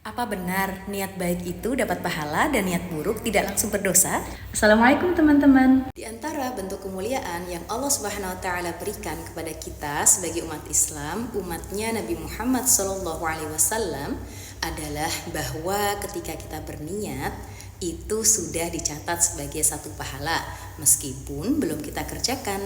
Apa benar niat baik itu dapat pahala dan niat buruk tidak langsung berdosa? Assalamualaikum teman-teman. Di antara bentuk kemuliaan yang Allah Subhanahu wa taala berikan kepada kita sebagai umat Islam, umatnya Nabi Muhammad SAW adalah bahwa ketika kita berniat itu sudah dicatat sebagai satu pahala meskipun belum kita kerjakan,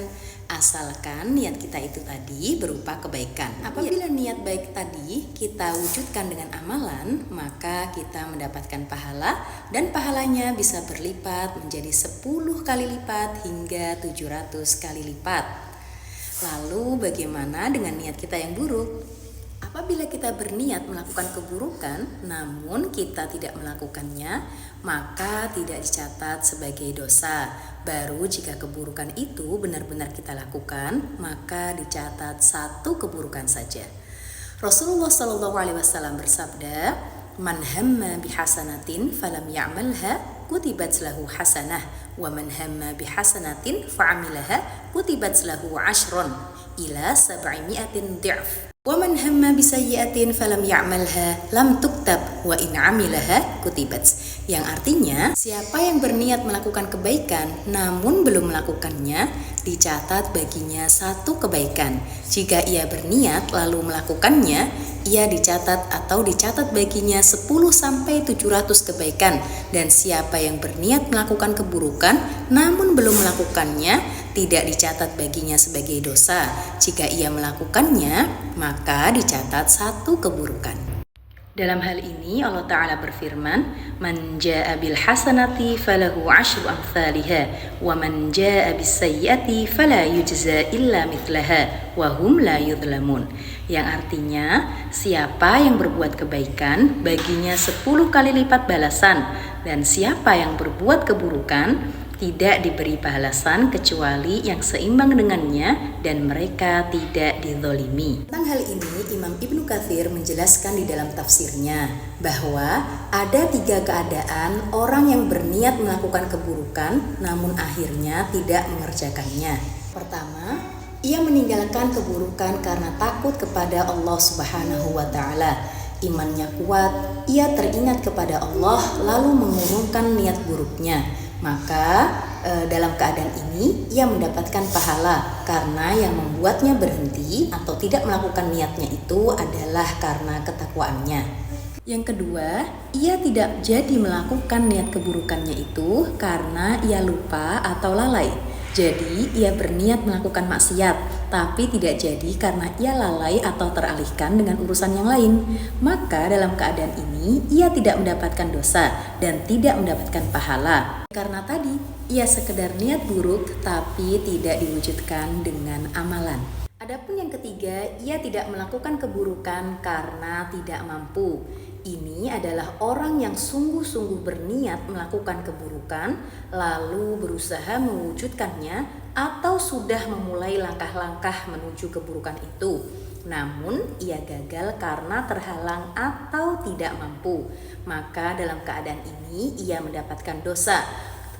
asalkan niat kita itu tadi berupa kebaikan. Apabila niat baik tadi kita wujudkan dengan amalan, maka kita mendapatkan pahala dan pahalanya bisa berlipat menjadi 10 kali lipat hingga 700 kali lipat. Lalu bagaimana dengan niat kita yang buruk? Apabila kita berniat melakukan keburukan namun kita tidak melakukannya, maka tidak dicatat sebagai dosa. Baru jika keburukan itu benar-benar kita lakukan, maka dicatat satu keburukan saja. Rasulullah SAW bersabda, "Man hamma bihasanatin falam ya'malha kutibat lahu hasanah, wa man hamma bihasanatin fa'amilaha kutibat lahu 'ashron ila 700 dhi'f. Wa man hamma bisayyi'atin falam ya'malha lam tuktab wa in 'amilaha kutibat." Yang artinya, siapa yang berniat melakukan kebaikan namun belum melakukannya, dicatat baginya satu kebaikan. Jika ia berniat lalu melakukannya, ia dicatat baginya 10 sampai 700 kebaikan. Dan siapa yang berniat melakukan keburukan namun belum melakukannya, tidak dicatat baginya sebagai dosa. Jika ia melakukannya, maka dicatat satu keburukan. Dalam hal ini Allah Ta'ala berfirman, "Man jaa'a bil hasanati falahu 'asyru amsalihha wa man jaa'a bis sayyi'ati fala yujza illa mithlaha wa hum la yudhlamun." Yang artinya, siapa yang berbuat kebaikan baginya 10 kali lipat balasan, dan siapa yang berbuat keburukan tidak diberi balasan kecuali yang seimbang dengannya dan mereka tidak dizolimi. Tentang hal ini, Imam Ibnu Katsir menjelaskan di dalam tafsirnya bahwa ada 3 keadaan orang yang berniat melakukan keburukan namun akhirnya tidak mengerjakannya. Pertama, ia meninggalkan keburukan karena takut kepada Allah Subhanahu wa taala. Imannya kuat, ia teringat kepada Allah lalu mengurungkan niat buruknya. Maka dalam keadaan ini ia mendapatkan pahala karena yang membuatnya berhenti atau tidak melakukan niatnya itu adalah karena ketakwaannya. Yang kedua, ia tidak jadi melakukan niat keburukannya itu karena ia lupa atau lalai. Jadi ia berniat melakukan maksiat, tapi tidak jadi karena ia lalai atau teralihkan dengan urusan yang lain. Maka dalam keadaan ini ia tidak mendapatkan dosa dan tidak mendapatkan pahala. Karena tadi ia sekedar niat buruk tapi tidak diwujudkan dengan amalan. Adapun yang ketiga, ia tidak melakukan keburukan karena tidak mampu. Ini adalah orang yang sungguh-sungguh berniat melakukan keburukan, lalu berusaha mewujudkannya atau sudah memulai langkah-langkah menuju keburukan itu. Namun ia gagal karena terhalang atau tidak mampu. Maka dalam keadaan ini ia mendapatkan dosa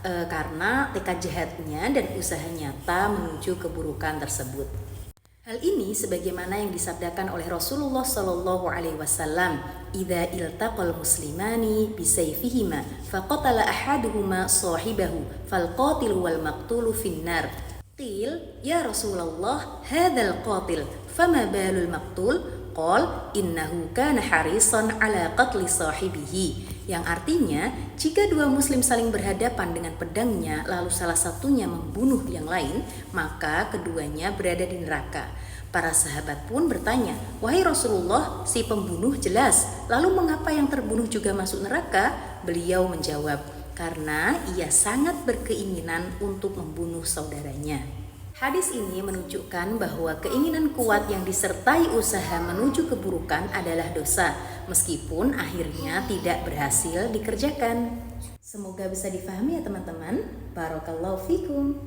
karena tekad jahatnya dan usaha nyata menuju keburukan tersebut. Hal ini sebagaimana yang disabdakan oleh Rasulullah SAW, "Idza iltaqal muslimani bisayfihima faqatala ahaduhuma sahibahu falqatilu wal maqtulu finnar." Qil, "Ya Rasulullah, hadzal qatil, fama balul maqtul?" Qal, "Innahu kana harisan ala qatli sahibihi." Yang artinya, jika 2 muslim saling berhadapan dengan pedangnya lalu salah satunya membunuh yang lain, maka keduanya berada di neraka. Para sahabat pun bertanya, "Wahai Rasulullah, si pembunuh jelas, lalu mengapa yang terbunuh juga masuk neraka?" Beliau menjawab, "Karena ia sangat berkeinginan untuk membunuh saudaranya." Hadis ini menunjukkan bahwa keinginan kuat yang disertai usaha menuju keburukan adalah dosa, meskipun akhirnya tidak berhasil dikerjakan. Semoga bisa difahami ya teman-teman. Barakallahu fikum.